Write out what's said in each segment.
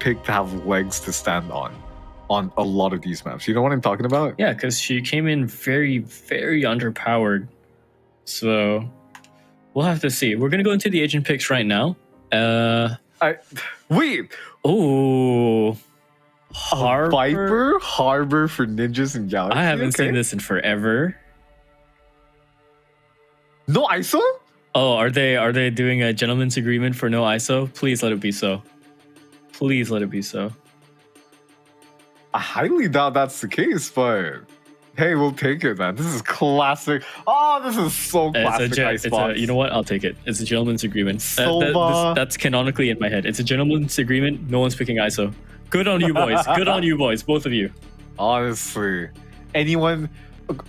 pick to have legs to stand on a lot of these maps. You know what I'm talking about? Yeah, because she came in very, very underpowered. So we'll have to see. We're gonna go into the agent picks right now. Wait. Oh, Viper Harbor for ninjas and galaxy. I haven't seen this in forever. No ISO? Oh, are they doing a gentleman's agreement for no ISO? Please let it be so. Please let it be so. I highly doubt that's the case, but hey, we'll take it, man. This is classic. Oh, this is so classic Icebox. You know what? I'll take it. It's a gentleman's agreement. Sova. That's canonically in my head. It's a gentleman's agreement. No one's picking ISO. Good on you, boys. Good on you, boys. Both of you. Honestly, anyone,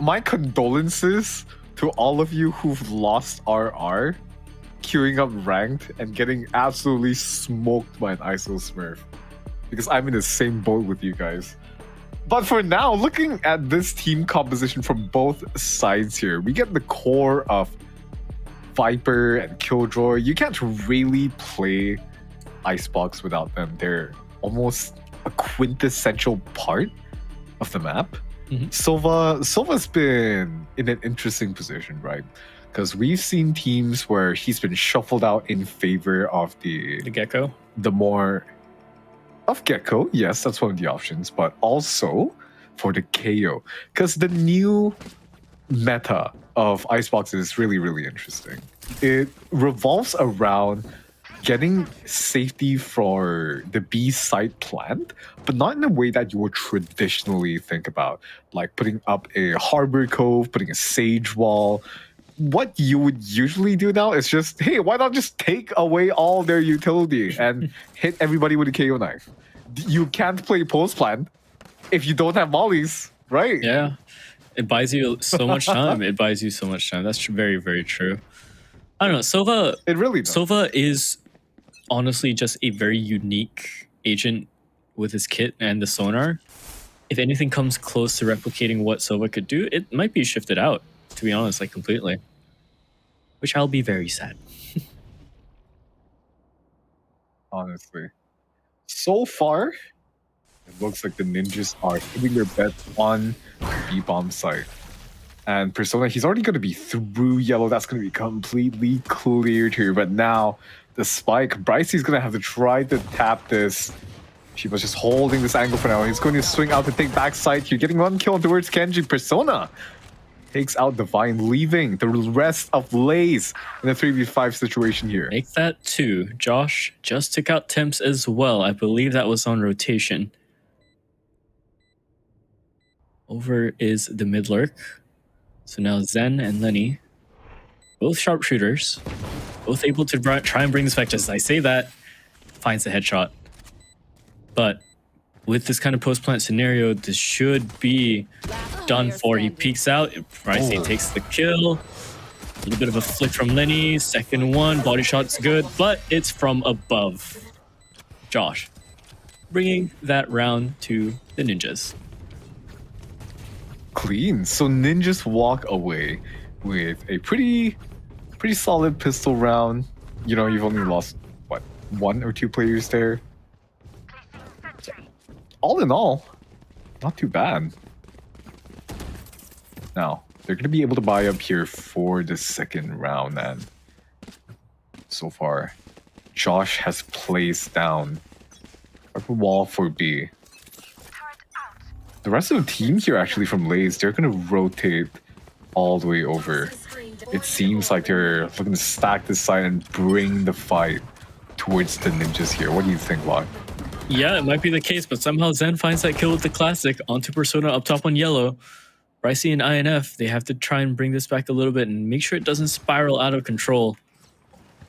my condolences to all of you who've lost RR, queuing up ranked and getting absolutely smoked by an ISO Smurf. Because I'm in the same boat with you guys. But for now, looking at this team composition from both sides here, we get the core of Viper and Killjoy. You can't really play Icebox without them. They're almost a quintessential part of the map. Mm-hmm. Sova's been in an interesting position, right? Because we've seen teams where he's been shuffled out in favor of the Gecko. The more of Gecko, yes, that's one of the options, but also for the KO. Because the new meta of Icebox is really, really interesting. It revolves around getting safety for the B site plant, but not in a way that you would traditionally think about, like putting up a harbor cove, putting a sage wall. What you would usually do now is just, hey, why not just take away all their utility and hit everybody with a KO knife? You can't play post plan if you don't have mollies, right? Yeah, it buys you so much time. It buys you so much time. That's very, very true. I don't know, Sova. It really does. Sova is honestly just a very unique agent with his kit and the sonar. If anything comes close to replicating what Sova could do, it might be shifted out, to be honest, like completely. Which I'll be very sad. Honestly. So far, it looks like the ninjas are hitting their bets on B-bomb site. And Persona, he's already going to be through yellow. That's going to be completely cleared here. But now, the spike, Brycey's going to have to try to tap this. She was just holding this angle for now. He's going to swing out to take backside here, getting one kill towards Kenji. Persona takes out Divine, leaving the rest of LaZe in a 3v5 situation here. Make that 2. Josh just took out Temps as well. I believe that was on rotation. Over is the mid lurk. So now Zen and Lenny, both sharpshooters, both able to try and bring this back. Just as I say that, finds the headshot. But with this kind of post-plant scenario, this should be done for. He peeks out, Brycey takes the kill. A little bit of a flick from Lenny. Second one, body shot's good, but it's from above. Josh, bringing that round to the ninjas. Clean. So ninjas walk away with a pretty solid pistol round. You know, you've only lost, what, 1 or 2 players there? All in all, not too bad. Now, they're going to be able to buy up here for the second round, and so far, Josh has placed down a wall for B. The rest of the team here, actually, from LaZe, they're going to rotate all the way over. It seems like they're looking to stack this side and bring the fight towards the ninjas here. What do you think, Locke? Yeah, it might be the case, but somehow Zen finds that kill with the classic onto Persona up top on yellow. Brycey and INF, they have to try and bring this back a little bit and make sure it doesn't spiral out of control.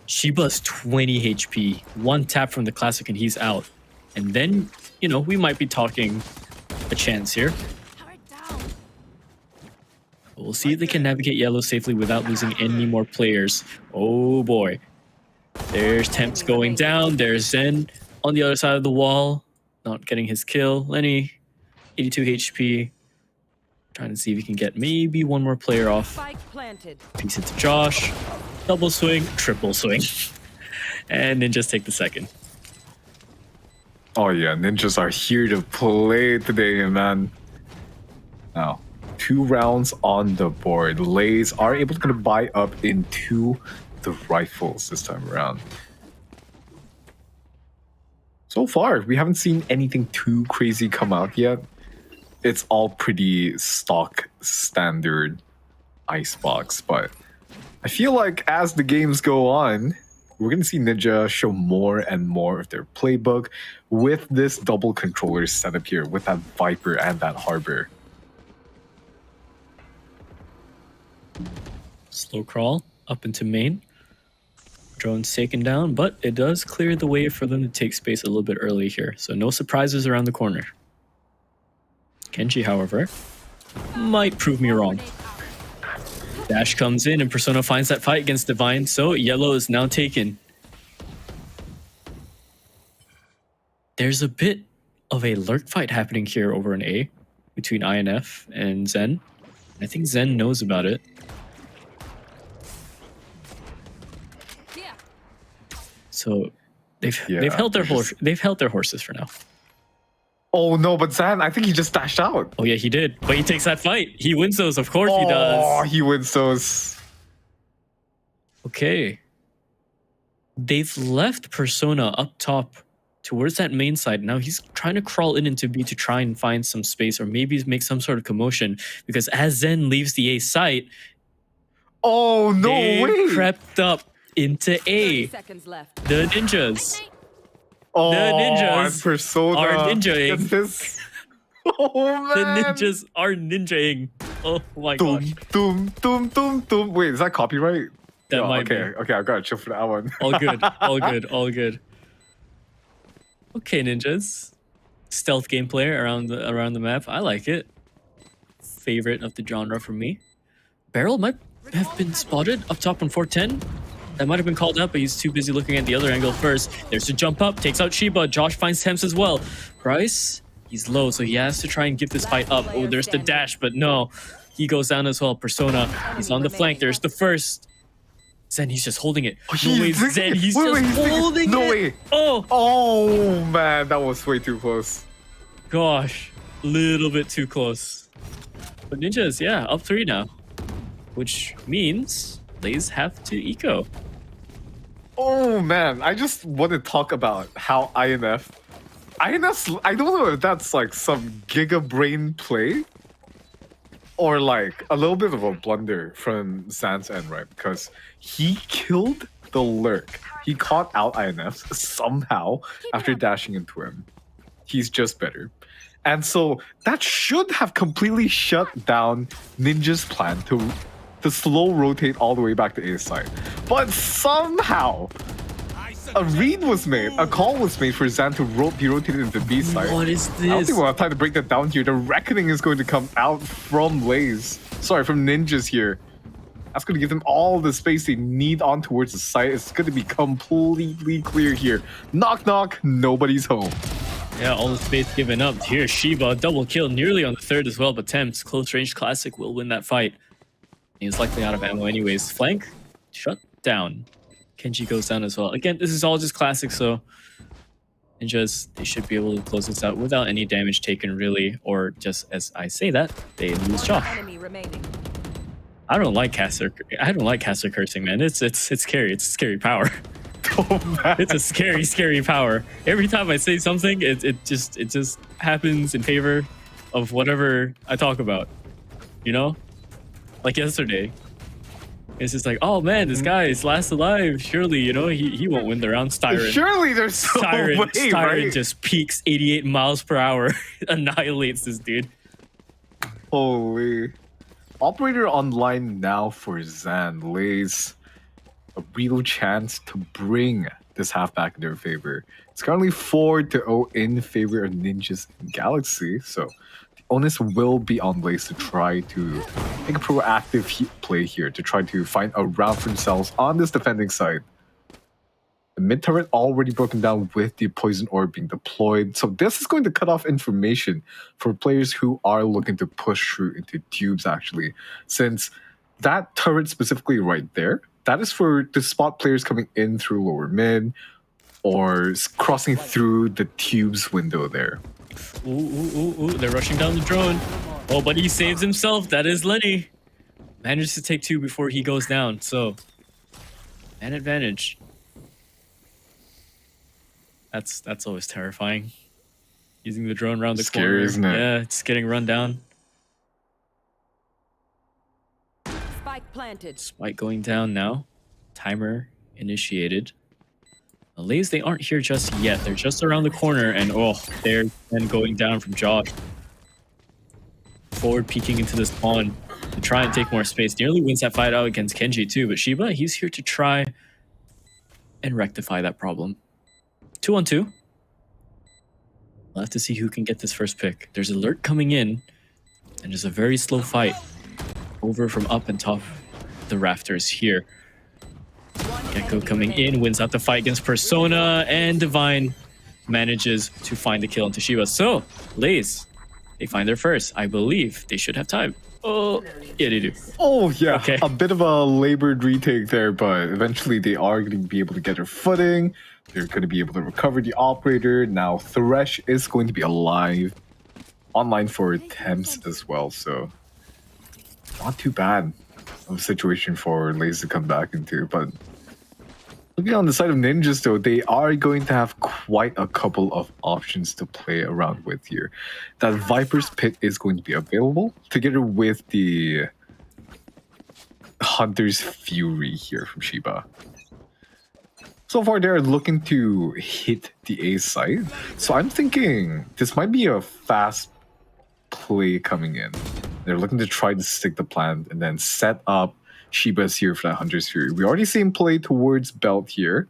Shiba's 20 HP, 1 tap from the classic and he's out. And then, you know, we might be talking a chance here. We'll see if they can navigate yellow safely without losing any more players. Oh boy. There's Temps going down. There's Zen on the other side of the wall. Not getting his kill. Lenny, 82 HP. Trying to see if he can get maybe 1 more player off. Piece it to Josh. Double swing, triple swing. And then just take the second. Oh yeah, ninjas are here to play today, man. Now, 2 rounds on the board. LaZe are able to kind of buy up into the rifles this time around. So far, we haven't seen anything too crazy come out yet. It's all pretty stock standard icebox, but I feel like as the games go on, we're going to see Ninja show more and more of their playbook with this double controller setup here, with that Viper and that Harbor. Slow crawl up into main. Drone's taken down, but it does clear the way for them to take space a little bit early here. So no surprises around the corner. Kenji, however, might prove me wrong. Dash comes in and Persona finds that fight against Divine, so yellow is now taken. There's a bit of a lurk fight happening here over an A between INF and Zen. I think Zen knows about it. So they've held their horses for now. Oh no, but Zan, I think he just dashed out. Oh yeah, he did. But he takes that fight. He wins those, of course he does. Oh, he wins those. Okay. They've left Persona up top towards that main side. Now he's trying to crawl in into B to try and find some space or maybe make some sort of commotion. Because as Zen leaves the A site, oh no way! Crept up into A. The ninjas. Oh, the ninjas Persona are ninjaing. Oh man! The ninjas are ninjaing. Oh my gosh. Doom. Wait, is that copyright? That might be. Okay, I gotta chill for that one. All good, all good. Okay, ninjas. Stealth gameplay around the map. I like it. Favorite of the genre for me. Barrel might have been spotted up top on 410. That might have been called out, but he's too busy looking at the other angle first. There's a jump up, takes out Shiba. Josh finds Temps as well. Bryce, he's low, so he has to try and give this fight up. Oh, there's the dash, but no. He goes down as well. Persona, he's on the flank. There's the first. Zen, he's just holding it. No way, Zen, he's just holding it. No way. Oh, man, that was way too close. Gosh, little bit too close. But ninjas, yeah, up 3 now. Which means LaZe have to eco. Oh man, I just want to talk about how INF's, I don't know if that's like some giga brain play or like a little bit of a blunder from Zan's end, right? Because he killed the lurk. He caught out INF somehow after dashing into him. He's just better. And so that should have completely shut down Ninja's plan to slow rotate all the way back to A side. But somehow, a read was made, a call was made for Zan to be rotated into B side. What is this? I don't think we'll have time to break that down here. The Reckoning is going to come out from LaZe. Sorry, from Ninjas here. That's going to give them all the space they need on towards the site. It's going to be completely clear here. Knock, knock, nobody's home. Yeah, all the space given up. Here's Shiba, double kill nearly on the 3rd as well, but Temps, close range classic, will win that fight. He's likely out of ammo anyways. Flank, shut down. Kenji goes down as well. Again, this is all just classic, so Ninjas, they should be able to close this out without any damage taken really, or just as I say that, they lose chalk. I don't like caster cursing, man. It's scary. It's a scary power. Oh, man. It's a scary power. Every time I say something, it just happens in favor of whatever I talk about. You know? Like yesterday. It's just like, oh man, this guy is last alive. Surely, you know, he won't win the round. Styron. Surely there's no way, Styron right? just peaks 88 miles per hour. Annihilates this dude. Holy. Operator online now for Zan. LaZe a real chance to bring this half back in their favor. It's currently 4-0 in favor of Ninjas and Galaxy, so the onus will be on LaZe to try to make a proactive play here to try to find a round for themselves on this defending side. The mid turret already broken down with the poison orb being deployed, so this is going to cut off information for players who are looking to push through into tubes actually, since that turret specifically right there, that is for to spot players coming in through lower mid, or crossing through the tubes window there. Ooh, they're rushing down the drone. Oh, but he saves himself. That is Lenny. Manages to take 2 before he goes down. So, man advantage. That's always terrifying. Using the drone around the Scary, corner. isn't it? Yeah, it's getting run down. Spike planted. Spike going down now. Timer initiated. LaZe, they aren't here just yet. They're just around the corner, and oh, they're then going down from Josh. Forward peeking into the spawn to try and take more space. Nearly wins that fight out against Kenji too, but Shiba, he's here to try and rectify that problem. 2-on-2. We'll have to see who can get this first pick. There's alert coming in, and there's a very slow fight over from up and top the rafters here. Gecko coming in, wins out the fight against Persona, and Divine manages to find the kill into Shiba. So, LaZe, they find their first. I believe they should have time. Oh, yeah, they do. Oh, yeah. Okay. A bit of a labored retake there, but eventually they are going to be able to get their footing. They're going to be able to recover the operator. Now, Thresh is going to be alive. Online for Thames as well, so not too bad of a situation for LaZe to come back into. But looking on the side of Ninjas, though, they are going to have quite a couple of options to play around with here. That Viper's Pit is going to be available, together with the Hunter's Fury here from Shiba. So far, they're looking to hit the A side. So I'm thinking this might be a fast play coming in. They're looking to try to stick the plan and then set up Shiba's here for that Hunter's Fury. We already seen play towards Belt here.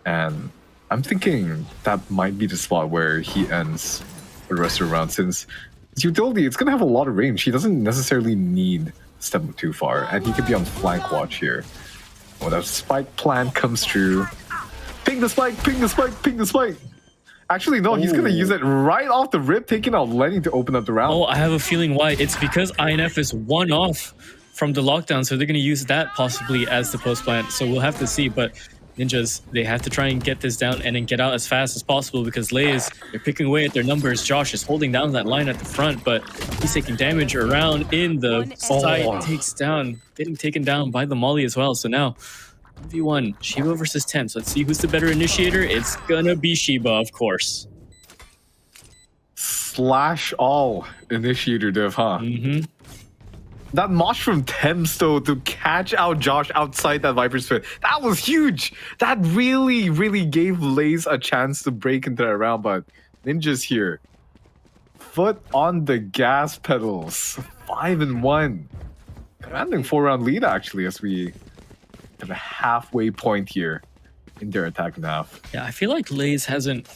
And I'm thinking that might be the spot where he ends the rest of the round, since his utility, it's going to have a lot of range. He doesn't necessarily need to step too far, and he could be on flank watch here. When that spike plan comes through, ping the spike, ping the spike, ping the spike. Actually, no, he's going to use it right off the rip, taking out Lenny to open up the round. Oh, I have a feeling why. It's because INF is 1 off from the lockdown, so they're going to use that possibly as the post plant. So we'll have to see, but Ninjas, they have to try and get this down and then get out as fast as possible, because LaZe, they're picking away at their numbers. Josh is holding down that line at the front, but he's taking damage around in the side. Takes down, getting taken down by the Molly as well. So now, 1v1, Shiba versus Thames. Let's see who's the better initiator. It's gonna be Shiba, of course. Slash all initiator div, huh? Mm-hmm. That mosh from Thames, though, to catch out Josh outside that Viper's Pit, that was huge. That really, really gave LaZe a chance to break into that round, but Ninja's here. Foot on the gas pedals. 5-1. Commanding 4-round lead, actually, as we to the halfway point here in their attacking half. Yeah, I feel like LaZe hasn't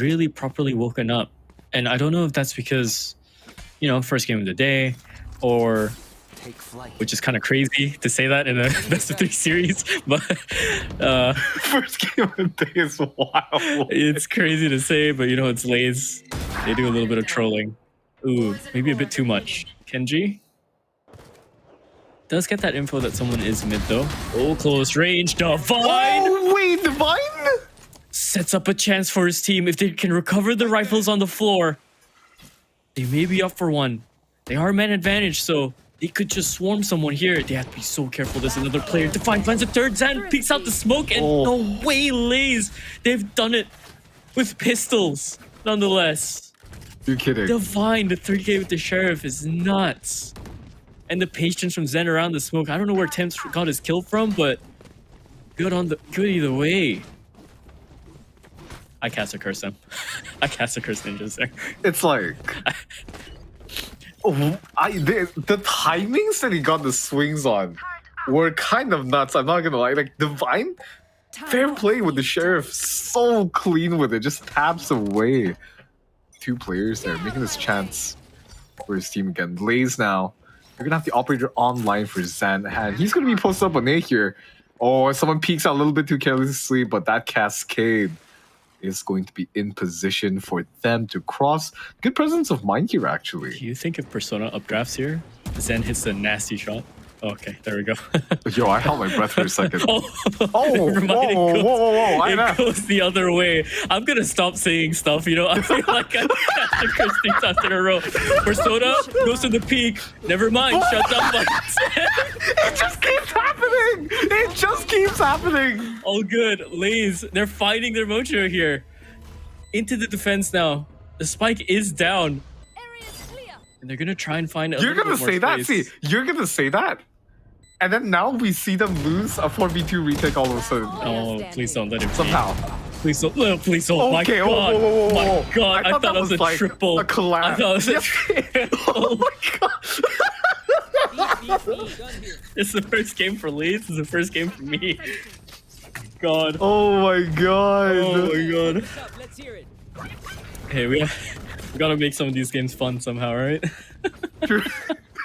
really properly woken up. And I don't know if that's because, you know, first game of the day, or which is kind of crazy to say that in a best of 3 series, but first game of the day is wild. It's crazy to say, but you know, it's LaZe. They do a little bit of trolling. Ooh, maybe a bit too much. Kenji does get that info that someone is mid though. Oh, close range. Divine! Oh, wait, Divine? Sets up a chance for his team. If they can recover the rifles on the floor, they may be up for one. They are man advantage, so they could just swarm someone here. They have to be so careful. There's another player. Divine finds a third. Zan peeks out the smoke, and no way, LaZe. They've done it with pistols, nonetheless. You're kidding. Divine, the 3K with the Sheriff is nuts. And the patience from Zen around the smoke. I don't know where Thames got his kill from, but good either way. I cast a curse them. I cast a curse ninjas there. It's like the timings that he got the swings on were kind of nuts. I'm not gonna lie. Like Divine, fair play with the Sheriff, so clean with it, just taps away 2 players there, making this chance for his team again. LaZe now. They're gonna have the operator online for Zan, and he's gonna be posted up on A here. Oh, someone peeks out a little bit too carelessly, but that cascade is going to be in position for them to cross. Good presence of mind here, actually. Do you think if Persona updrafts here, Zen hits a nasty shot? Okay, there we go. Yo, I held my breath for a second. Oh, Oh, never mind, whoa, it INF. goes the other way. I'm gonna stop saying stuff, you know? I feel like I can't curse 3 times in a row. Persona goes to the peak. Never mind, shut down by It just keeps happening! It just keeps happening! All good. LaZe, they're fighting their mojo here. Into the defense now. The spike is down. And they're gonna try and find a You're little gonna bit more say that? See, space. you're gonna say that? And then now we see them lose a 4v2 retake all of a sudden. Oh, please don't let him cheat. Somehow. Please don't. Oh, please don't. Okay, my God. whoa. My God. I thought that was a like triple. a collab. I thought it was a Yes. triple. Oh my god. It's the first game for LaZe. It's the first game for me. God. Oh my god. Oh my God. Let's hear it. Hey, we gotta make some of these games fun somehow, right?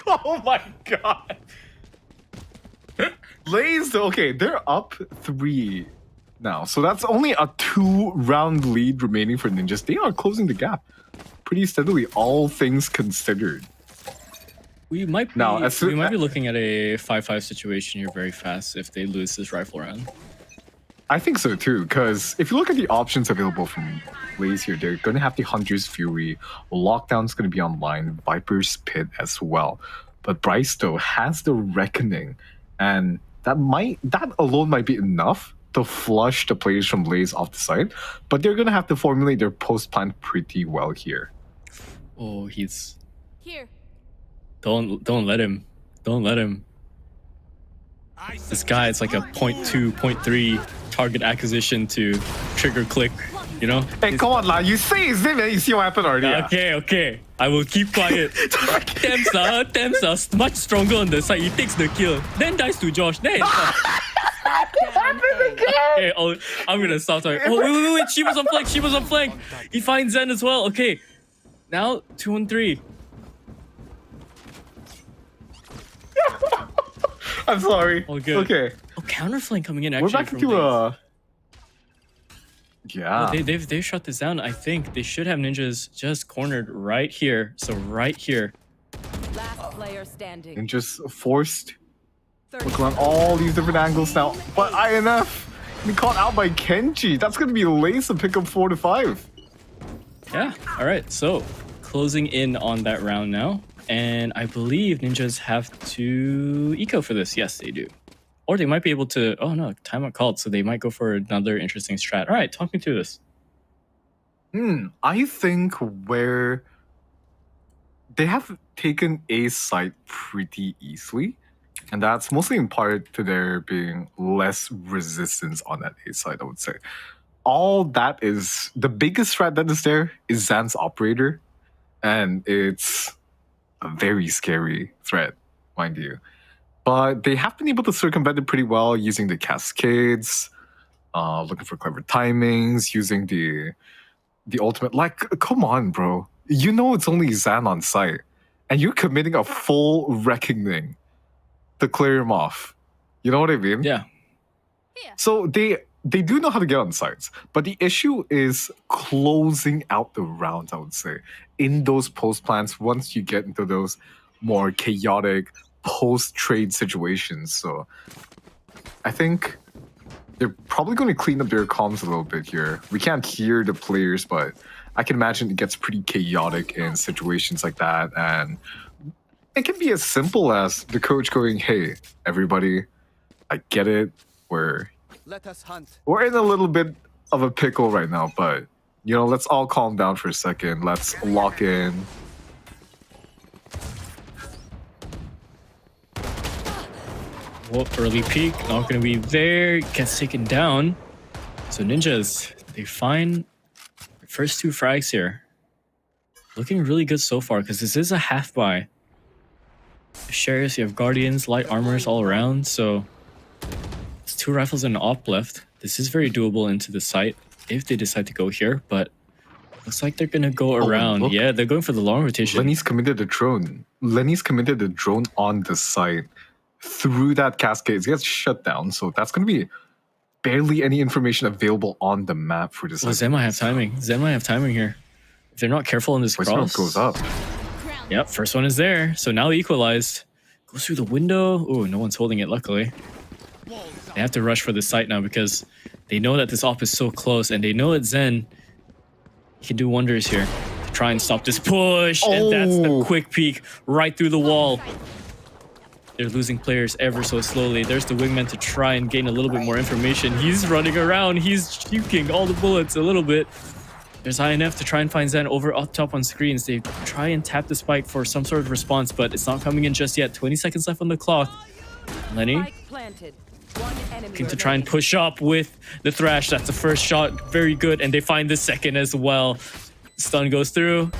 Oh my god. LaZe, okay, they're up 3 now. So that's only a 2-round lead remaining for Ninjas. They are closing the gap pretty steadily, all things considered. We might be, Now, we might be looking at a 5-5 situation here very fast if they lose this rifle round. I think so too, because if you look at the options available from LaZe here, they're going to have the Hunter's Fury, Lockdown's going to be online, Viper's Pit as well. But Bryce, though, has the Reckoning, and that alone might be enough to flush the players from LaZe off the side, but they're going to have to formulate their post plan pretty well here. Oh, he's... Here. Don't let him. Don't let him. This guy, it's like a 0.2, 0.3 target acquisition to trigger click, you know? Hey, come on, you say his name and you see what happened already. Okay. I will keep quiet. Thames are much stronger on the side. He takes the kill. Then dies to Josh. Then it's fine. Okay, I'm gonna stop talking. Oh, wait. She was on flank. He finds Zen as well. Okay. Now, 2-on-3. I'm sorry. All good. Okay. Oh, counter flank coming in actually. We're back from into LaZe. Yeah. They've shut this down. I think they should have ninjas just cornered right here. So right here. Last player standing. And just forced look around all these different angles now. But INF be caught out by Kenji. That's gonna be LaZe to pick up 4 to 5. Yeah. All right. So closing in on that round now. And I believe ninjas have to eco for this. Yes, they do. Or they might be able to... Oh, no. Timeout called. So they might go for another interesting strat. All right. Talk me through this. I think where they have taken A site pretty easily. And that's mostly in part to there being less resistance on that A site, I would say. All that is... The biggest threat that is there is Zan's operator. And it's a very scary threat, mind you. But they have been able to circumvent it pretty well using the cascades, looking for clever timings, using the ultimate. Like, come on, bro. You know it's only Zan on site, and you're committing a full reckoning to clear him off. You know what I mean? Yeah. So they do know how to get on sites, but the issue is closing out the rounds, I would say, in those post plans once you get into those more chaotic post-trade situations. So I think they're probably going to clean up their comms a little bit here. We can't hear the players, but I can imagine it gets pretty chaotic in situations like that. And it can be as simple as the coach going, hey, everybody, I get it. Let us hunt. We're in a little bit of a pickle right now, but, you know, let's all calm down for a second. Let's lock in. Well, early peek, not going to be there. Gets taken down. So ninjas, they find the first 2 frags here. Looking really good so far because this is a half buy. Shares, you have guardians, light armors all around. So it's 2 rifles and an op left. This is very doable into the site if they decide to go here, but looks like they're going to go around. Look. Yeah, they're going for the long rotation. Lenny's committed the drone. Lenny's committed the drone on the site. Through that cascade, it gets shut down. So that's going to be barely any information available on the map for this. Well, Zen might have timing. Zen might have timing here. If they're not careful in this First one cross. goes up. Yep, first one is there. So now equalized. Goes through the window. Oh, no one's holding it, luckily. They have to rush for the site now because they know that this op is so close, and they know that Zen can do wonders here to try and stop this push. And that's the quick peek right through the wall. They're losing players ever so slowly. There's the wingman to try and gain a little bit more information. He's running around. He's juking all the bullets a little bit. There's INF to try and find Zen over up top on screens. They try and tap the spike for some sort of response, but it's not coming in just yet. 20 seconds left on the clock. Lenny looking to try and push up with the Thrash. That's the first shot. Very good. And they find the second as well. Stun goes through.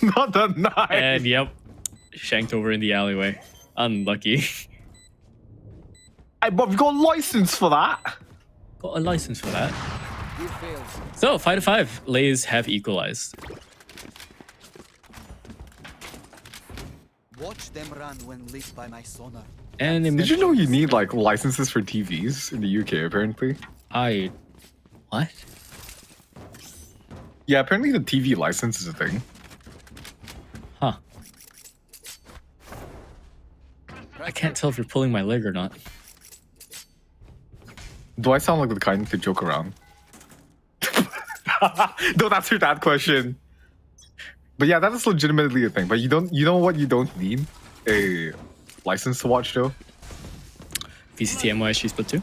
Not the knife. And yep, shanked over in the alleyway. Unlucky. But we got a license for that. Got a license for that. You failed. So 5-5. LaZe have equalized. Watch them run when lit by my sonar. And Did you know you need like licenses for TVs in the UK? Apparently. What? Yeah, apparently the TV license is a thing. Huh. I can't tell if you're pulling my leg or not. Do I sound like the kind to joke around? Don't answer that question. But yeah, that is legitimately a thing. But you know what you don't need? A license to watch though? VCT MYSG split 2?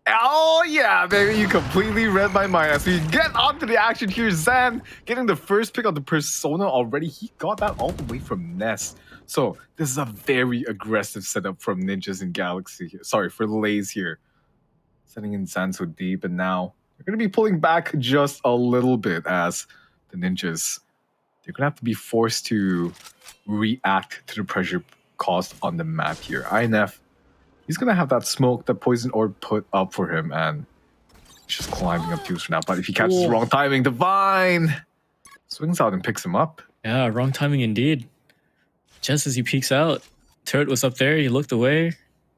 Oh yeah, baby, you completely read my mind. As we get onto the action here, Zan getting the first pick of the Persona already. He got that all the way from Nest. So this is a very aggressive setup from Ninjas in Galaxy here. Sorry, for LaZe here. Setting in Zan so deep, and now they're going to be pulling back just a little bit as the Ninjas, they're going to have to be forced to react to the pressure caused on the map here. INF, he's going to have that smoke, that poison orb put up for him, and he's just climbing up twos for now. But if he catches the wrong timing, Divine swings out and picks him up. Yeah, wrong timing indeed. Just as he peeks out, turret was up there, he looked away.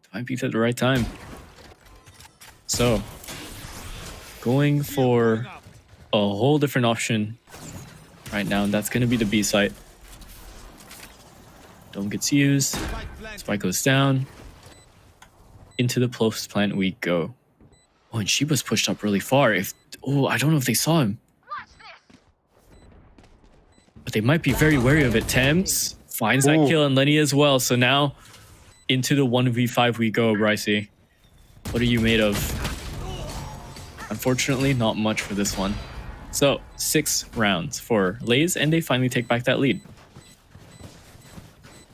Divine peeked at the right time. So, going for a whole different option right now, and that's going to be the B site. Dome gets used, spike goes down. Into the post plant we go. Oh, and Sheba's pushed up really far. I don't know if they saw him. But they might be very wary of it. Thames finds that kill, and Lenny as well. So now, into the 1v5 we go, Brycey. What are you made of? Unfortunately, not much for this one. So, 6 rounds for LaZe, and they finally take back that lead.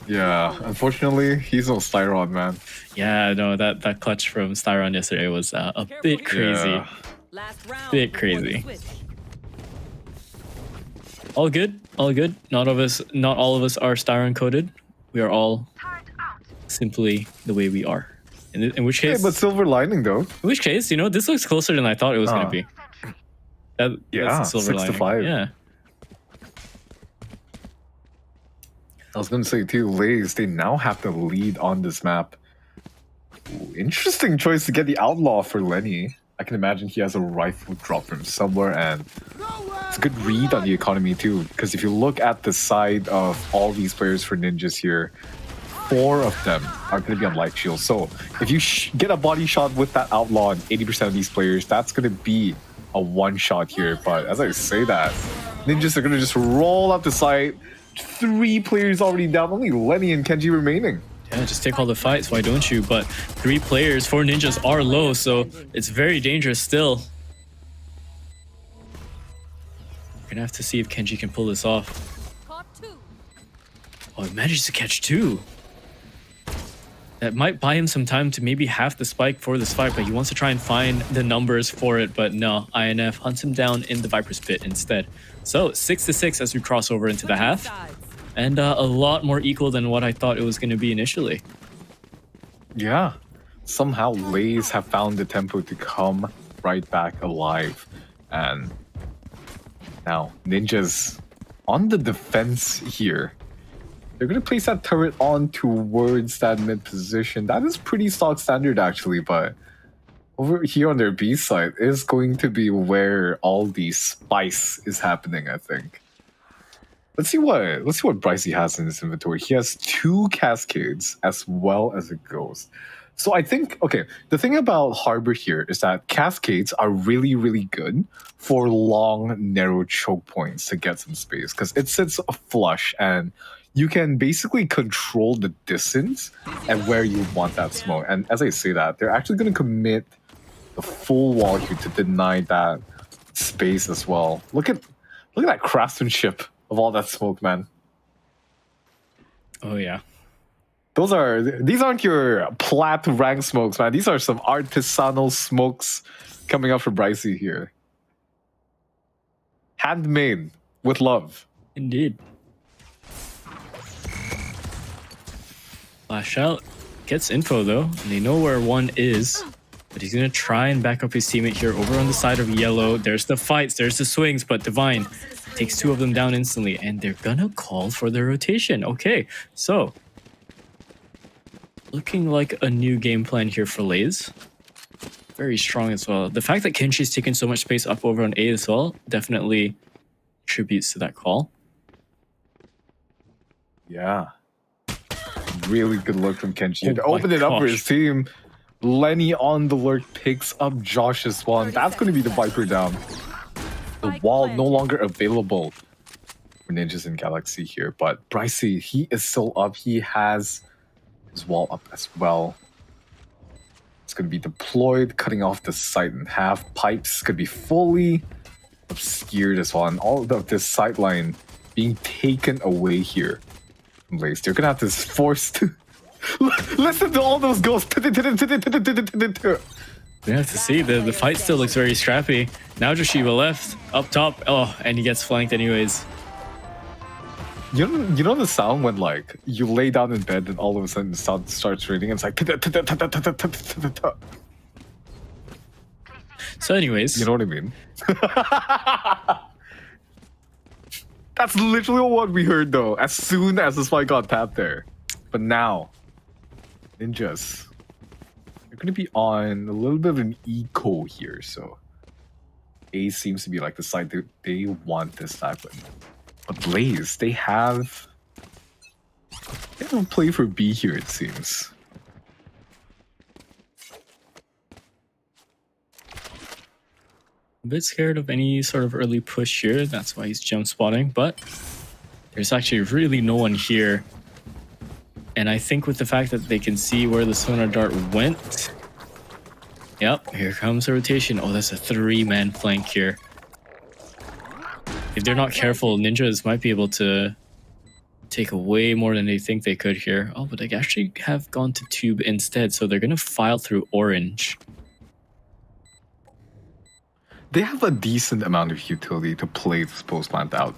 Yeah, unfortunately, he's no Styron, man. Yeah, no, that clutch from Styron yesterday was a bit crazy. Yeah. Last round Bit before the crazy. switch. All good, all good. Not all of us are Styron coded. We are all simply the way we are. In which case, Hey, but silver lining though. in which case, this looks closer than I thought it was going to be. Yeah, that's the silver 6 to lining. 5. Yeah. I was going to say too, LaZe, they now have the lead on this map. Ooh, interesting choice to get the outlaw for Lenny. I can imagine he has a rifle drop from somewhere, and it's a good read on the economy too. Because if you look at the side of all these players for Ninjas here, 4 of them are going to be on light shield. So if you get a body shot with that outlaw on 80% of these players, that's going to be a one shot here. But as I say that, Ninjas are going to just roll up the site. 3 players already down, only Lenny and Kenji remaining. Yeah, just take all the fights, why don't you? But 3 players, 4 Ninjas are low, so it's very dangerous still. We're gonna have to see if Kenji can pull this off. Caught 2. Oh, he manages to catch 2. That might buy him some time to maybe have the spike for this fight, but he wants to try and find the numbers for it. But no, INF hunts him down in the Viper's Pit instead. So 6 to 6 as we cross over into the half. And a lot more equal than what I thought it was going to be initially. Yeah. Somehow LaZe have found the tempo to come right back alive. And now Ninjas on the defense here. They're going to place that turret on towards that mid position. That is pretty stock standard actually, but over here on their B side is going to be where all the spice is happening, I think. Let's see what Brycey has in his inventory. He has 2 cascades as well as a ghost. So I think, okay, the thing about Harbor here is that cascades are really, really good for long, narrow choke points to get some space because it sits flush and you can basically control the distance and where you want that smoke. And as I say that, they're actually going to commit the full wall here to deny that space as well. Look at that craftsmanship of all that smoke, man. Oh yeah. These aren't your plat rank smokes, man. These are some artisanal smokes coming up from Brycey here. Handmade with love. Indeed. Flash out. Gets info though, and they know where one is. But he's gonna try and back up his teammate here over on the side of yellow. There's the fights, there's the swings, but Divine takes 2 of them down instantly, and they're gonna call for the rotation. Okay, so looking like a new game plan here for LaZe. Very strong as well. The fact that Kenshi's taken so much space up over on A as well definitely contributes to that call. Yeah. Really good look from Kenshi. Oh my Open it up for gosh. his team. Lenny on the lurk picks up Josh's one. That's going to be the Viper down. The wall no longer available for Ninjas in Galaxy here. But Brycey, he is still up. He has his wall up as well. It's going to be deployed, cutting off the site in half. Pipes could be fully obscured as well. And all of this sideline being taken away here from LaZe. They're going to have this forced... Listen to all those ghosts. We have to see, the fight still looks very scrappy. Now Joshiba left, up top. Oh, and he gets flanked anyways. You know the sound when like you lay down in bed and all of a sudden the sound starts raining and it's like So anyways, you know what I mean? That's literally what we heard though, as soon as the spike got tapped there. But now, Ninjas, they're gonna be on a little bit of an eco here, so A seems to be like the side that they want this type of. But LaZe, they have a play for B here, it seems. a bit scared of any sort of early push here. That's why he's jump spotting, but there's actually really no one here. And I think with the fact that they can see where the sonar dart went. Yep, here comes a rotation. Oh, that's a 3-man flank here. If they're not careful, Ninjas might be able to take away more than they think they could here. Oh, but they actually have gone to tube instead, so they're going to file through orange. They have a decent amount of utility to play this post plant out.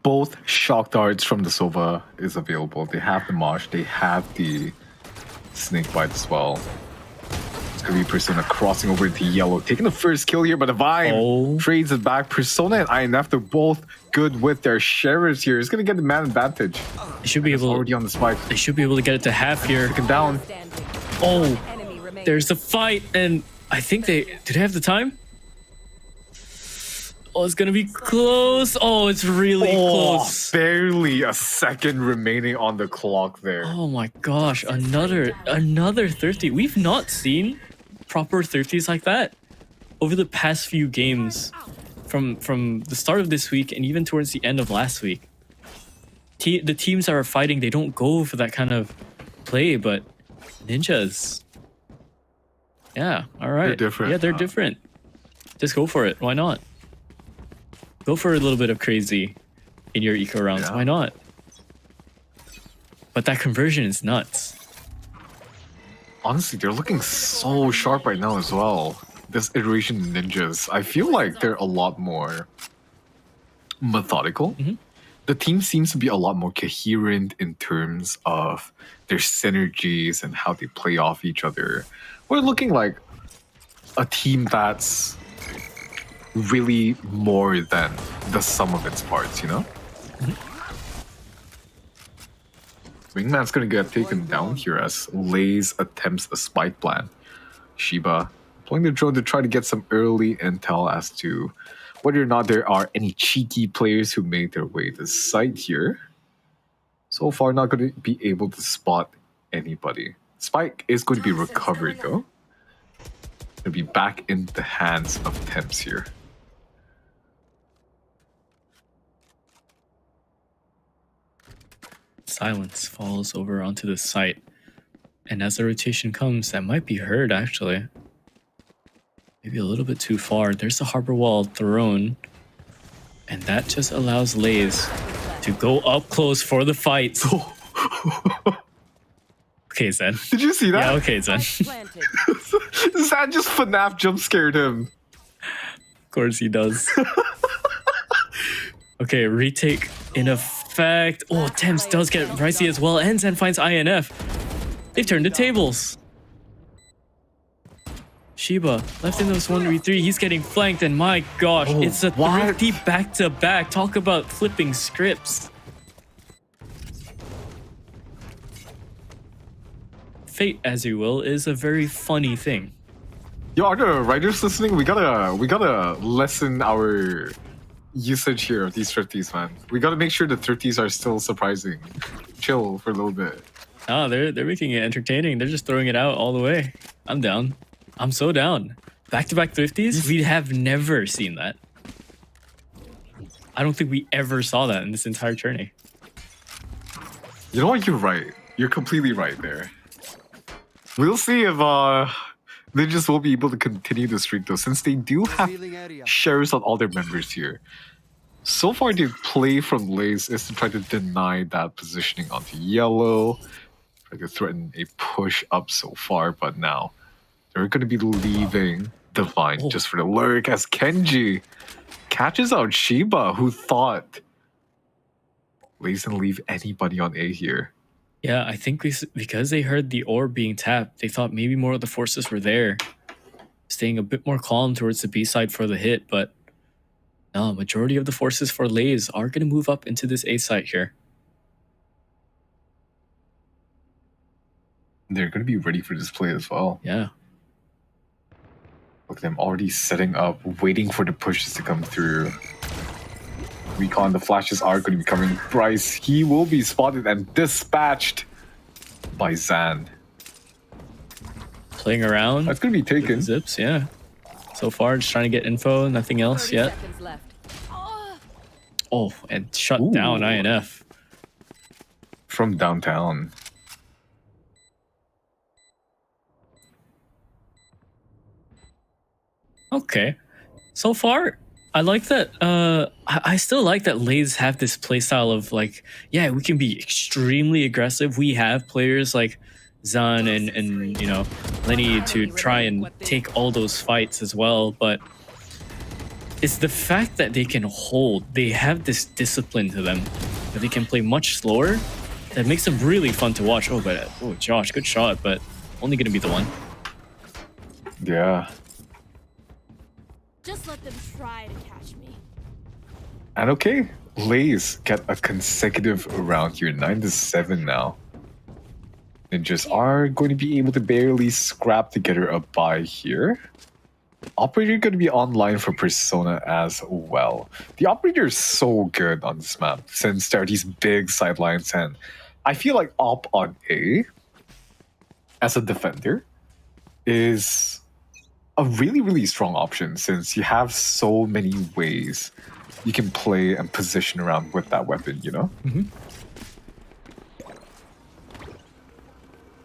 Both shock darts from the Sova is available. They have the Mosh, they have the Snake Bite as well. It's gonna be Persona crossing over into yellow, taking the first kill here, but Divine trades it back. Persona and INF, they're both good with their sharers here. It's gonna get the man advantage. They should be able already on the spike. They should be able to get it to half here. Taken down. Oh, there's the fight, and I think do they have the time? Oh, it's gonna be close. Oh, it's really close. Barely a second remaining on the clock there. Oh my gosh, another 30. We've not seen proper 30s like that over the past few games from the start of this week and even towards the end of last week. The teams that are fighting, they don't go for that kind of play, but Ninjas, yeah, all right. They're different. Yeah, they're different. Just go for it. Why not? Go for a little bit of crazy in your eco rounds. Yeah. Why not? But that conversion is nuts. Honestly, they're looking so sharp right now as well. This iteration of Ninjas, I feel like they're a lot more methodical. Mhm. The team seems to be a lot more coherent in terms of their synergies and how they play off each other. We're looking like a team that's really more than the sum of its parts, you know? Wingman's gonna get taken down here as LaZe attempts a spike plan. Shiba deploying the drone to try to get some early intel as to whether or not there are any cheeky players who made their way to site here. So far, not going to be able to spot anybody. Spike is going to be recovered though. Going to be back in the hands of Temps here. Silence falls over onto the site. And as the rotation comes, that might be heard actually. Maybe a little bit too far. There's the harbor wall thrown. And that just allows LaZe to go up close for the fight. Okay, Zen. Did you see that? Yeah, okay, Zen. Planted. Zan just FNAF jump scared him. Of course he does. Okay, retake in effect. Oh, Temps does get pricey as well, and Zen finds INF. They've turned the tables. Shiba left in those 1v3. He's getting flanked, and my gosh, Oh, it's a what? thrifty back-to-back. Talk about flipping scripts. Fate, as you will, is a very funny thing. Yo, are the writers listening? We gotta lessen our usage here of these thrifties, man. We gotta make sure the thrifties are still surprising. Chill for a little bit. Ah, they're making it entertaining. They're just throwing it out all the way. I'm down. I'm so down. Back-to-back thrifties? We have never seen that. I don't think we ever saw that in this entire tourney. You know what? You're right. You're completely right there. We'll see if they just won't be able to continue the streak though, since they do have Revealing area. shares on all their members here. So far, the play from LaZe is to try to deny that positioning onto yellow, try to threaten a push up so far, but now they're going to be leaving Divine just for the lurk as Kenji catches out Shiba, who thought LaZe didn't leave anybody on A here. Yeah, I think because they heard the orb being tapped, they thought maybe more of the forces were there. Staying a bit more calm towards the B side for the hit, but no, majority of the forces for LaZe are going to move up into this A site here. They're going to be ready for this play as well. Yeah. Look at them already setting up, waiting for the pushes to come through. Recon, the flashes are going to be coming. Bryce, he will be spotted and dispatched by Zan. Playing around. That's going to be with the taken. zips, yeah. So far, just trying to get info, nothing else 30 yet. seconds left. Oh, and shut Ooh. down INF. From downtown. Okay. So far, I like that. I still like that LaZe have this playstyle of like, yeah, we can be extremely aggressive. We have players like Zan and you know Lenny to try and take all those fights as well. But it's the fact that they can hold. They have this discipline to them that they can play much slower. That makes them really fun to watch. Oh, Josh, good shot, but only gonna be the one. Yeah. Just let them try to catch me. And okay, LaZe get a consecutive round here, 9-7 now. Ninjas are going to be able to barely scrap together a bye here. Operator going to be online for Persona as well. The Operator is so good on this map since there are these big sidelines, and I feel like Op on A as a defender is a really, really strong option since you have so many ways you can play and position around with that weapon, you know? Mhm.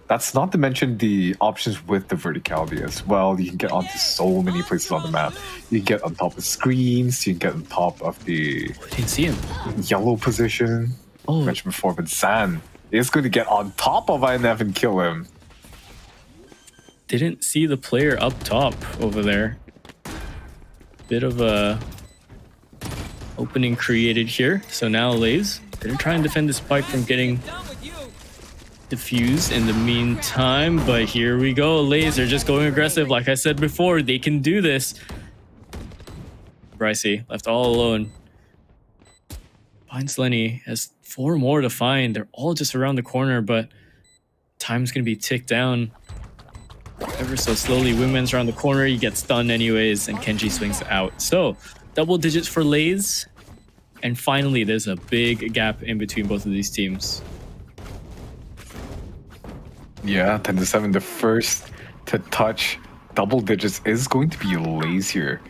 That's not to mention the options with the verticality as well. You can get onto so many places on the map. You can get on top of screens, you can get on top of the I didn't see him. yellow position. Oh, Mentioned before, but Zan is going to get on top of INF and kill him. didn't see the player up top over there. Bit of a opening created here. So now LaZe, they're trying to defend this spike from getting diffused in the meantime. But here we go. LaZe are just going aggressive. Like I said before, they can do this. Brycey left all alone. Finds Lenny, has 4 more to find. They're all just around the corner, but time's gonna be ticked down ever so slowly. Wingman's around the corner, he gets stunned anyways, and Kenji swings out. So double digits for LaZe. And finally, there's a big gap in between both of these teams. Yeah, 10-7. The first to touch double digits is going to be LaZe here.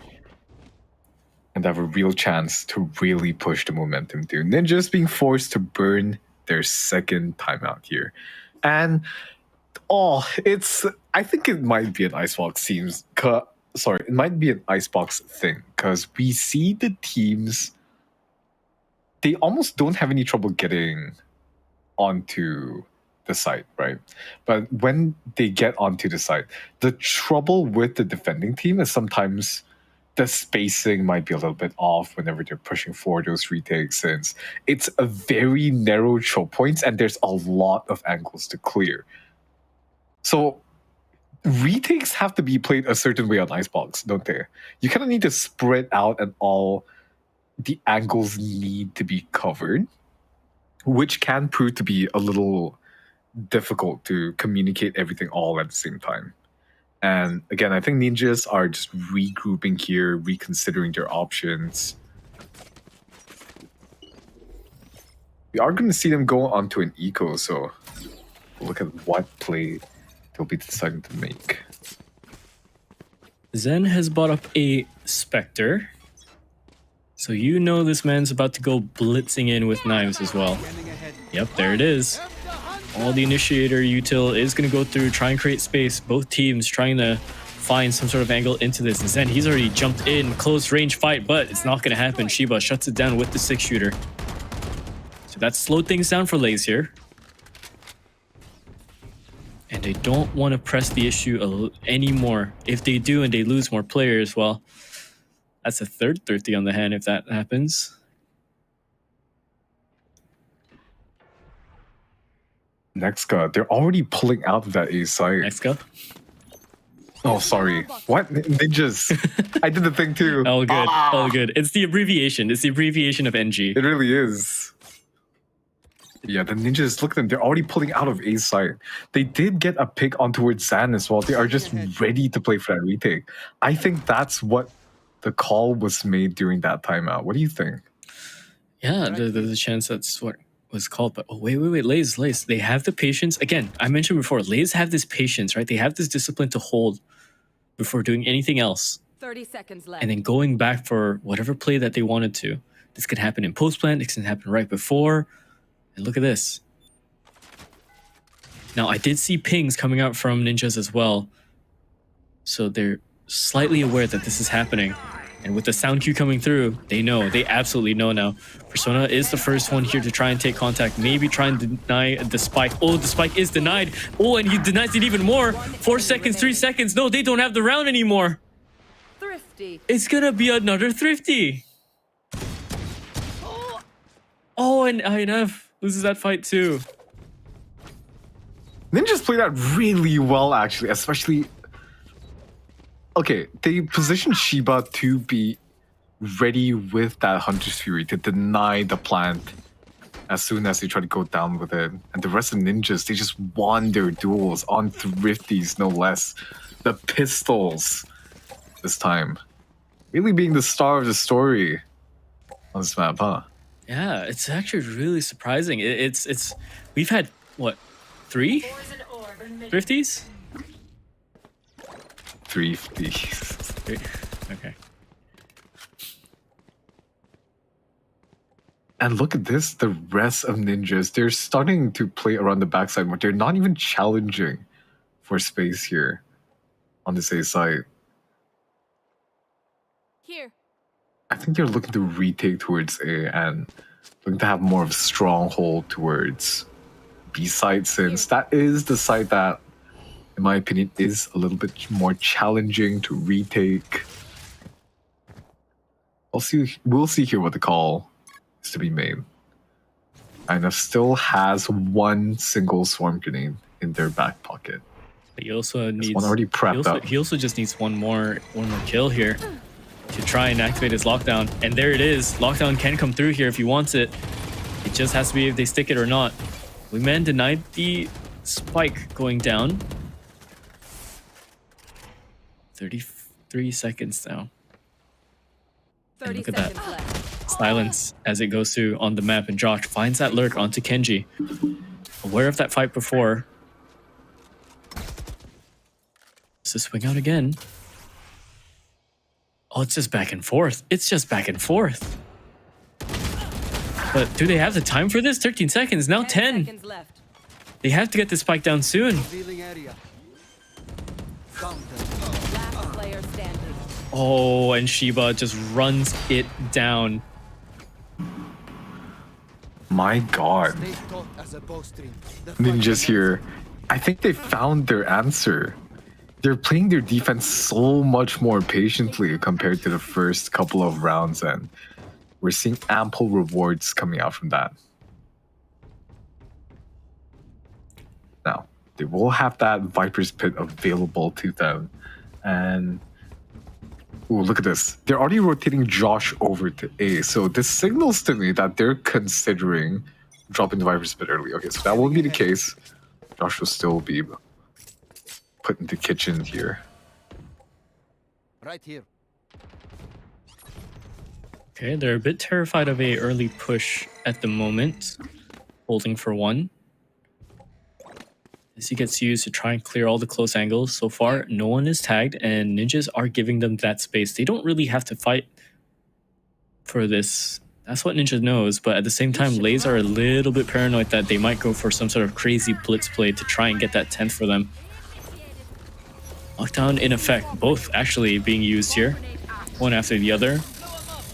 And have a real chance to really push the momentum through. Ninjas being forced to burn their second timeout here. And I think it might be an Icebox teams. Sorry, it might be an Icebox thing because we see the teams. They almost don't have any trouble getting onto the site, right? But when they get onto the site, the trouble with the defending team is sometimes the spacing might be a little bit off whenever they're pushing for those retakes, since it's a very narrow choke points and there's a lot of angles to clear. So retakes have to be played a certain way on Icebox, don't they? You kind of need to spread out and all the angles need to be covered, which can prove to be a little difficult to communicate everything all at the same time. And again, I think Ninjas are just regrouping here, reconsidering their options. We are going to see them go onto an eco, so we'll look at what play they'll be deciding to make. Zen has bought up a Spectre. So you know this man's about to go blitzing in with knives as well. Yep, there it is. All the initiator util is going to go through, try and create space. Both teams trying to find some sort of angle into this. And Zen, he's already jumped in, close range fight, but it's not going to happen. Shiba shuts it down with the 6-shooter. So that slowed things down for LaZe here. And they don't want to press the issue anymore. If they do and they lose more players, well, that's a third 30 on the hand if that happens. Nexka, they're already pulling out of that A site. Nexka? Oh, sorry. What? Ninjas. I did the thing too. Oh, good. Oh, good. It's the abbreviation. It's the abbreviation of NG. It really is. Yeah, the Ninjas, look at them. They're already pulling out of A site. They did get a pick on towards Zan as well. They are just ready to play for that retake. I think that's what the call was made during that timeout. What do you think? Yeah, there's a chance that's what was called. But oh, wait. LaZe. They have the patience. Again, I mentioned before, LaZe have this patience, right? They have this discipline to hold before doing anything else. 30 seconds left. And then going back for whatever play that they wanted to. This could happen in post-plant. This can happen right before. And look at this. Now, I did see pings coming out from Ninjas as well. So they're slightly aware that this is happening. And with the sound cue coming through, they know. They absolutely know now. Persona is the first one here to try and take contact. Maybe try and deny the spike. Oh, the spike is denied. Oh, and he denies it even more. 4 seconds, 3 seconds. No, they don't have the round anymore. Thrifty. It's gonna be another Thrifty. Oh, and INF loses that fight too. Ninjas play that really well, actually, especially... Okay, they positioned Shiba to be ready with that Hunter's Fury to deny the plant as soon as they try to go down with it. And the rest of Ninjas, they just won their duels on Thrifties, no less. The pistols this time. Really being the star of the story on this map, huh? Yeah, it's actually really surprising. It's we've had what, 3 Thrifties? 350. Okay. And look at this, the rest of Ninjas, they're starting to play around the backside, but they're not even challenging for space here on this A side. Here. I think they're looking to retake towards A and looking to have more of a stronghold towards B side, since that is the side that, in my opinion, is a little bit more challenging to retake. We'll see here what the call is to be made. INF still has one single swarm grenade in their back pocket. But he also needs one already prepped up. He also just needs one more kill here to try and activate his lockdown. And there it is. Lockdown can come through here if he wants it. It just has to be if they stick it or not. Wingman denied the spike going down. 33 seconds now. 30 look at that. seconds left. Silence as it goes through on the map, and Josh finds that lurk onto Kenji. Aware of that fight before. Does this swing out again? Oh, it's just back and forth. It's just back and forth. But do they have the time for this? 13 seconds, now 10. Seconds left. They have to get this spike down soon. Revealing area. Found them. Last player standing. Oh, and Shiba just runs it down. My god. Stay taut as a bowstring. The Ninjas fight here. I think they found their answer. They're playing their defense so much more patiently compared to the first couple of rounds, and we're seeing ample rewards coming out from that. Now, they will have that Viper's Pit available to them. And ooh, look at this. They're already rotating Josh over to A. So this signals to me that they're considering dropping the Viper's Pit early. Okay, so that won't be the case. Josh will still be put into kitchen here. Right here. Okay, they're a bit terrified of a early push at the moment. Holding for one. As he gets used to try and clear all the close angles. So far, no one is tagged, and Ninjas are giving them that space. They don't really have to fight for this. That's what Ninja knows, but at the same time, LaZe are a little bit paranoid that they might go for some sort of crazy blitz play to try and get that 10th for them. Lockdown in effect, both actually being used here, one after the other.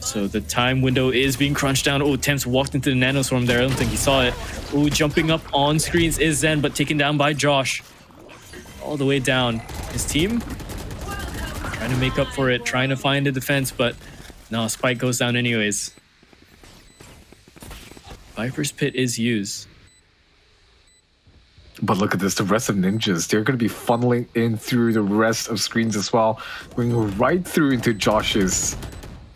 So the time window is being crunched down. Oh, Temps walked into the nanoswarm there. I don't think he saw it. Oh, jumping up on screens is Zen, but taken down by Josh. All the way down. His team trying to make up for it, trying to find a defense, but no, Spike goes down anyways. Viper's Pit is used. But look at this, the rest of Ninjas, they're going to be funneling in through the rest of screens as well, going right through into Josh's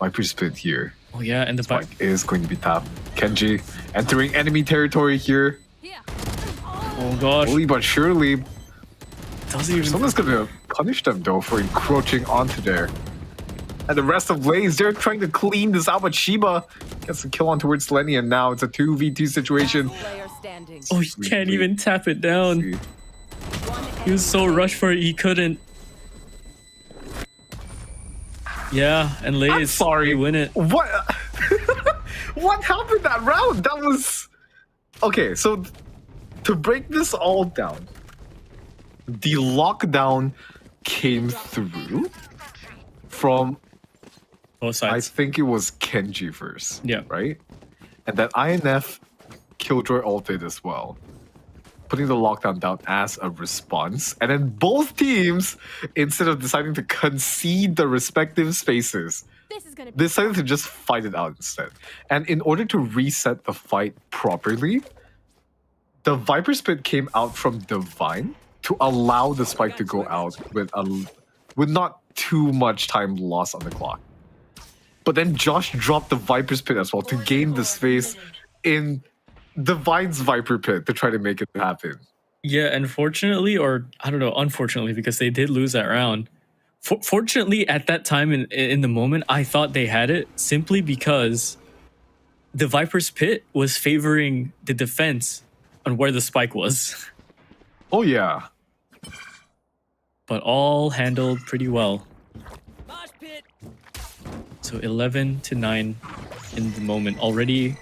Viper's Pit here. Oh yeah, and the Spike is going to be tapped. Kenji entering enemy territory here. oh gosh, Slowly but surely, doesn't even. someone's going to punish them though for encroaching onto there. And the rest of LaZe, they're trying to clean this out, but Shiba gets the kill on towards Lenny, and now it's a 2v2 situation. Player standing. Oh, he can't even tap it down. He was so rushed for it, he couldn't. Yeah, and LaZe, I'm sorry. they win it. What? What happened that round? That was... Okay, so to break this all down, the lockdown came through from, Both I sides. think it was Kenji first. Yeah. Right? And then INF Killjoy ulted as well, putting the lockdown down as a response. And then both teams, instead of deciding to concede the respective spaces, This is gonna be decided to just fight it out instead. And in order to reset the fight properly, the Viper's Pit came out from Divine to allow the spike to go out with not too much time lost on the clock. But then Josh dropped the Viper's Pit as well to gain the space in Divine's Viper Pit to try to make it happen. Yeah, and fortunately, or I don't know, unfortunately, because they did lose that round. Fortunately, at that time in the moment, I thought they had it simply because the Viper's Pit was favoring the defense on where the spike was. Oh yeah. But all handled pretty well. So 11-9 in the moment. Already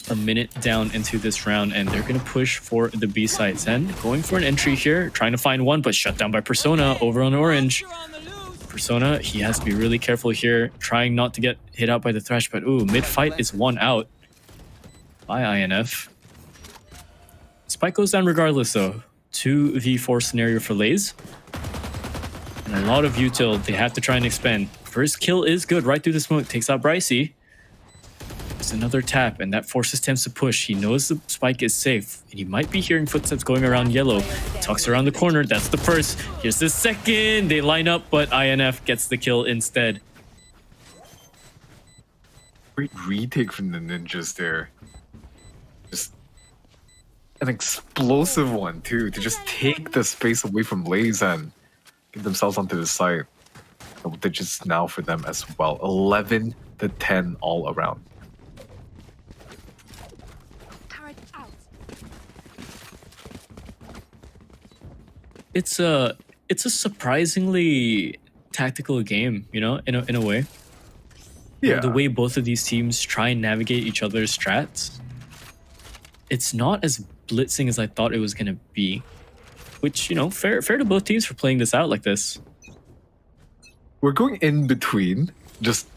a minute down into this round, and they're going to push for the B side. Zen going for an entry here, trying to find one, but shut down by Persona over on orange. Persona, he has to be really careful here, trying not to get hit out by the Thresh, but ooh, mid-fight is one out by INF. Spike goes down regardless though. 2v4 scenario for LaZe. And a lot of util they have to try and expend. First kill is good, right through the smoke, takes out Brycey. There's another tap, and that forces Temps to push. He knows the spike is safe, and he might be hearing footsteps going around yellow. Tucks around the corner, that's the first. Here's the second. They line up, but INF gets the kill instead. Great retake from the Ninjas there. Just an explosive one too, to just take the space away from LaZe and get themselves onto the site. Double digits now for them as well. 11 the 10 all around. Turret out. It's a surprisingly tactical game, you know, in a way. Yeah. The way both of these teams try and navigate each other's strats, it's not as blitzing as I thought it was gonna be. Which, you know, fair to both teams for playing this out like this. We're going in between just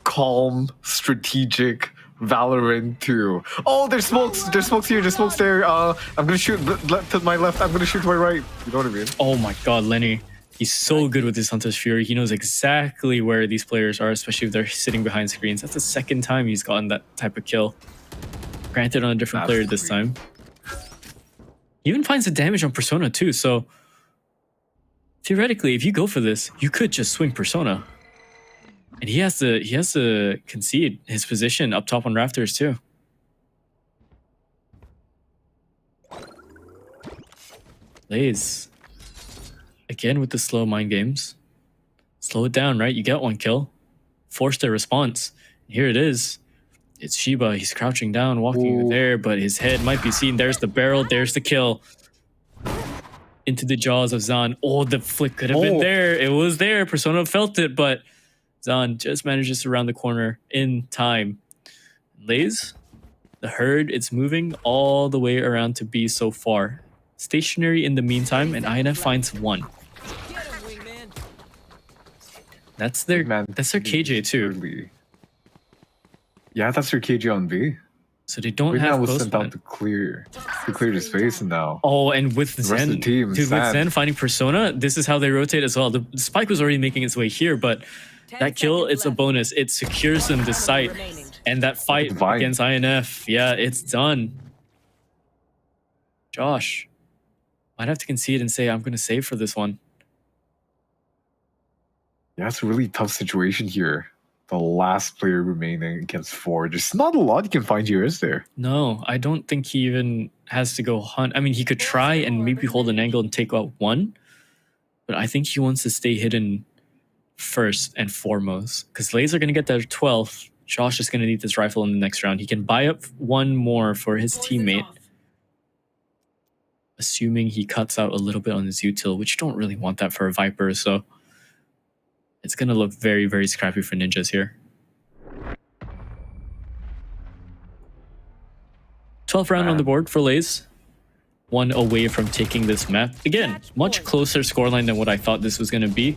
calm, strategic Valorant to there's smokes here, there's smokes there. I'm gonna shoot to my left, I'm gonna shoot to my right. You know what I mean? Oh my god, Lenny. He's so good with his Hunter's Fury. He knows exactly where these players are, especially if they're sitting behind screens. That's the second time he's gotten that type of kill. Granted on a different player this time. He even finds the damage on Persona too, so theoretically, if you go for this, you could just swing Persona. And he has to concede his position up top on Rafters too. LaZe. Again with the slow mind games. Slow it down, right? You get one kill. Force their response. Here it is. It's Shiba. He's crouching down, walking there, but his head might be seen. There's the barrel. There's the kill. Into the jaws of Zan. Oh, the flick could have been there. It was there. Persona felt it, but Zan just manages to round the corner in time. LaZe, the herd, it's moving all the way around to B so far. Stationary in the meantime, and INF finds one. Get him, wingman. That's their KJ too. Early. Yeah, that's their KJ on B. So they don't Wingman have was close sent out man. to clear the space, and now Oh, and with rest of Zen, the team, dude, with Zen. Zen finding Persona, this is how they rotate as well. The spike was already making its way here, but that kill, it's a bonus. It secures them this site. And that fight Divine. against INF, yeah, it's done. Josh, might have to concede and say, I'm going to save for this one. yeah, it's a really tough situation here. The last player remaining against 4. There's not a lot you can find here, is there? No, I don't think he even has to go hunt. I mean, he could try and maybe hold an angle and take out one, but I think he wants to stay hidden first and foremost, because LaZe are going to get their 12th. Josh is going to need this rifle in the next round. He can buy up one more for his teammate, assuming he cuts out a little bit on his util, which you don't really want that for a Viper, so it's going to look very, very scrappy for Ninjas here. 12th round on the board for LaZe. One away from taking this map. Again, much closer scoreline than what I thought this was going to be.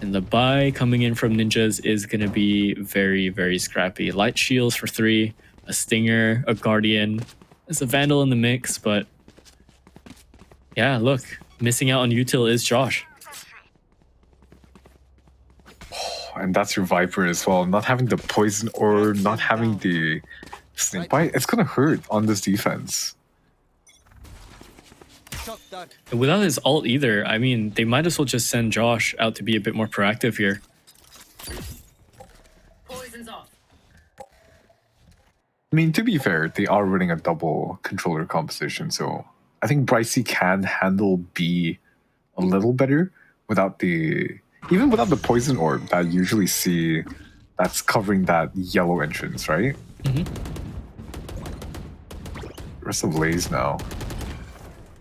And the buy coming in from Ninjas is going to be very, very scrappy. Light shields for 3, a Stinger, a Guardian. There's a Vandal in the mix, but yeah, look, missing out on util is Josh. And that's your Viper as well. Not having the poison or not having the snake bite, it's gonna hurt on this defense. Shot that. And without his ult either, I mean, they might as well just send Josh out to be a bit more proactive here. Poison's off. I mean, to be fair, they are running a double controller composition, so I think Brycey can handle B a little better without the poison orb that you usually see that's covering that yellow entrance, right? Rest of LaZe now.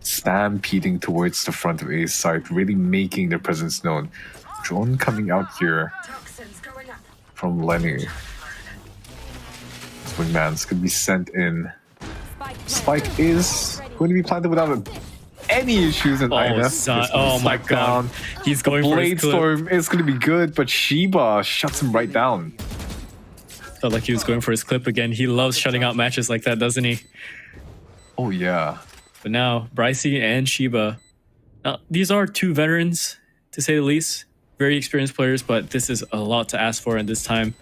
Stampeding towards the front of A's side, really making their presence known. Drone coming out here from Lenny. Wingman's could be sent in. Spike is going to be planted without any issues in INF. Oh my god. He's going for his clip. Bladestorm is going to be good, but Shiba shuts him right down. Felt like he was going for his clip again. He loves shutting out matches like that, doesn't he? Oh yeah. But now, Brycey and Shiba. Now, these are two veterans, to say the least. Very experienced players, but this is a lot to ask for in this time.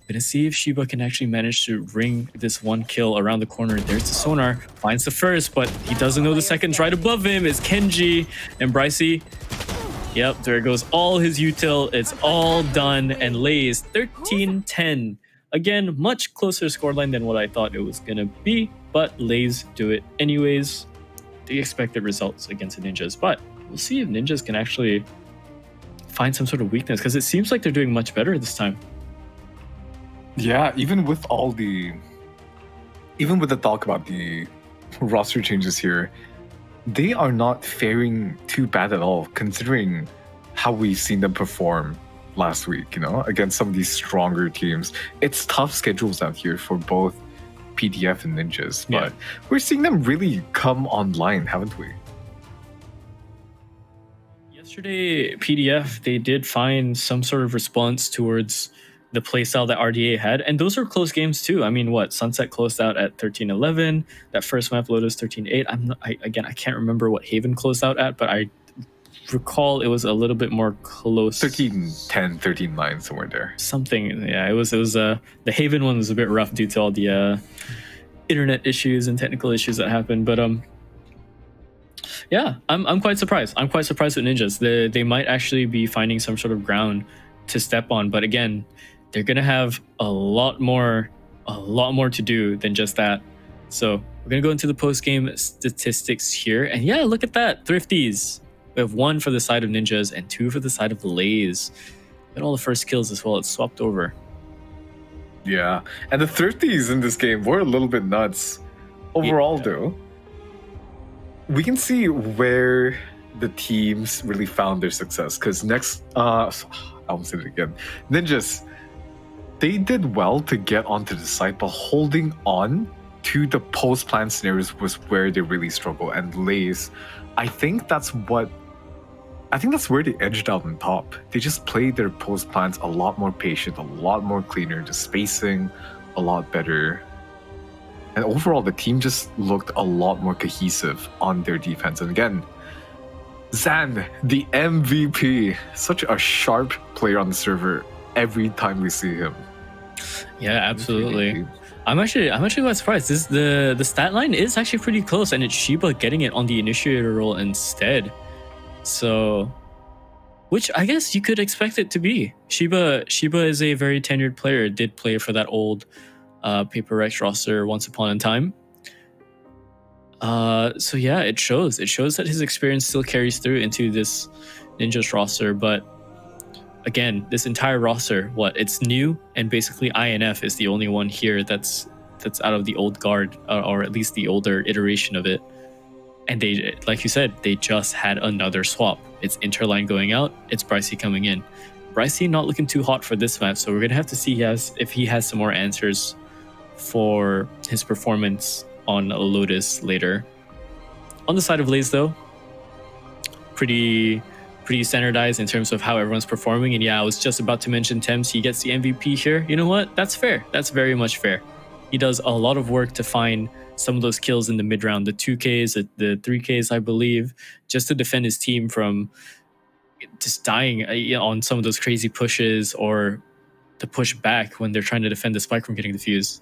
Gonna see if Shiba can actually manage to ring this one kill around the corner. There's the sonar. Finds the first, but he doesn't know the second's right above him is Kenji and Brycey. Yep, there goes all his util. It's all done. And LaZe 13-10. Again, much closer scoreline than what I thought it was gonna be, but LaZe do it anyways. The expected results against the Ninjas, but we'll see if Ninjas can actually find some sort of weakness, because it seems like they're doing much better this time. Yeah, even with the talk about the roster changes here, they are not faring too bad at all, considering how we've seen them perform last week, against some of these stronger teams. It's tough schedules out here for both PDF and Ninjas, but we're seeing them really come online, haven't we? Yesterday, PDF, they did find some sort of response towards the playstyle that RDA had, and those are close games too. I mean, Sunset closed out at 13-11. That first map, Lotus 13-8. I can't remember what Haven closed out at, but I recall it was a little bit more close. 13-10, 13-9, somewhere there. Something, yeah. It was the Haven one was a bit rough due to all the internet issues and technical issues that happened, but yeah, I'm quite surprised. I'm quite surprised with Ninjas. They might actually be finding some sort of ground to step on, but again, they're gonna have a lot more to do than just that. So we're gonna go into the post-game statistics here, and yeah, look at that, Thrifties. We have 1 for the side of Ninjas and 2 for the side of LaZe. Got all the first kills as well. It's swapped over. Yeah, and the Thrifties in this game were a little bit nuts. Overall, though, we can see where the teams really found their success. Because next, I almost said it again. Ninjas, they did well to get onto the site, but holding on to the post-plan scenarios was where they really struggle. And LaZe, I think that's where they edged out on top. They just played their post plans a lot more patient, a lot more cleaner, the spacing a lot better. And overall, the team just looked a lot more cohesive on their defense. And again, Zan, the MVP, such a sharp player on the server every time we see him. Yeah, absolutely. I'm actually quite surprised. The stat line is actually pretty close, and it's Shiba getting it on the initiator role instead. So, which I guess you could expect it to be. Shiba is a very tenured player. Did play for that old Paper Rex roster once upon a time. So yeah, it shows. It shows that his experience still carries through into this Ninjas roster. But again, this entire roster, it's new, and basically INF is the only one here that's out of the old guard, or at least the older iteration of it. And they, like you said, they just had another swap. It's Interline going out, it's Brycey coming in. Brycey not looking too hot for this map, so we're gonna have to see if he has some more answers for his performance on Lotus later. On the side of LaZe though, pretty standardized in terms of how everyone's performing. And yeah, I was just about to mention Thames, he gets the MVP here. You know what? That's fair. That's very much fair. He does a lot of work to find some of those kills in the mid round, the 2Ks, the 3Ks, I believe, just to defend his team from just dying on some of those crazy pushes, or to push back when they're trying to defend the spike from getting defused.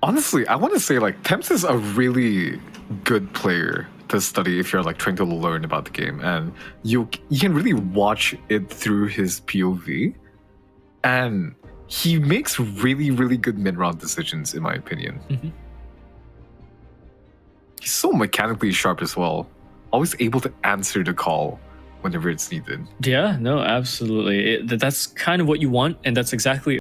Honestly, I want to say Thames is a really good player to study if you're trying to learn about the game, and you can really watch it through his POV, and he makes really, really good mid-round decisions, in my opinion. Mm-hmm. He's so mechanically sharp as well, always able to answer the call whenever it's needed. Yeah, no, absolutely. That's kind of what you want, and that's exactly